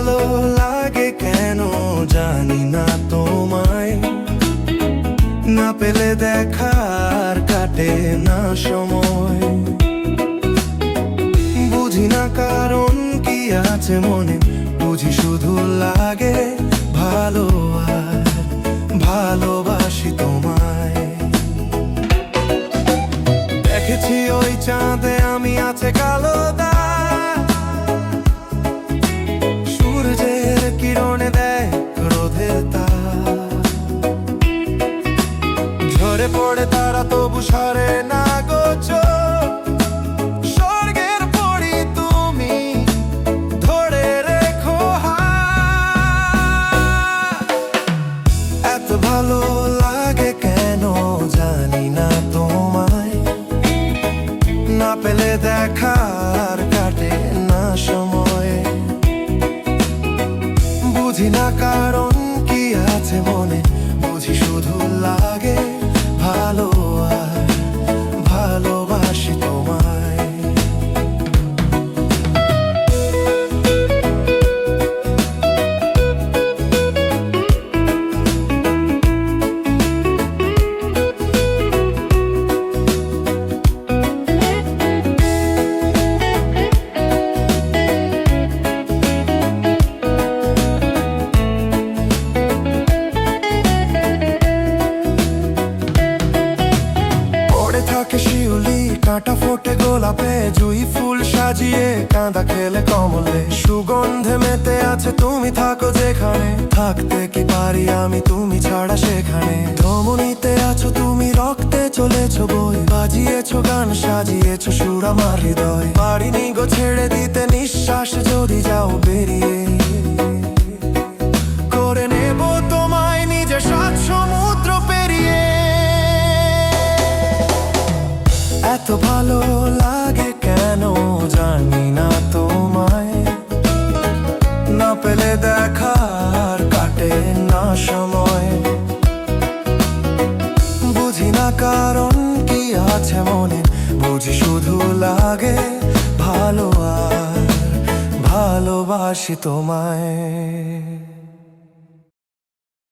ভালো লাগে কেন জানি না তোমায়, না পেলে দেখার কাটে না সময়। বুঝি না কারণ কি আছে মনে, বুঝি শুধু লাগে ভালো আর ভালোবাসি তোমায়। দেখেছি ওই চাঁদে আমি আছে কালো দাগ, সূর্যের কিরণে দেয় রোদের তাপ। ঝরে পড়ে তারা তবু সরে না গো চোখ, স্বর্গের পরি তুমি ধরে রেখো হাত। এত ভালো লাগে কেন জানি না তোমায়, না পেলে দেখার কাটে না সময়। বুঝি না কারণ কি আছে মনে, বুঝি শুধু লাগে ভালো আর ভালোবাসি তোমায়। শিউলি কাঁটা ফোটে গোলাপে, জুই ফুল সাজিয়ে কাঁদা খেলে কমলে। সুগন্ধে মেতে আছে তুমি থাকো যেখানে, থাকতে কি পারি আমি তুমি ছাড়া সেখানে। ধমনীতে আছো তুমি রক্তে চলেছো বই, বাজিয়েছো গান সাজিয়েছো সুর আমার হৃদয়। পারিনি গো ছেড়ে দিতে নিঃশ্বাস যদি যাও বেরিয়ে, করে নেব তোমায় নিজে সাত সমুদ্র পেরিয়ে। এত ভালো লাগে কেন জানি না তোমায়, না পেলে দেখার কাটে না সময়। বুঝি না কারণ কি আছে মনে, বুঝি শুধু লাগে ভালো আর ভালোবাসি তোমায়।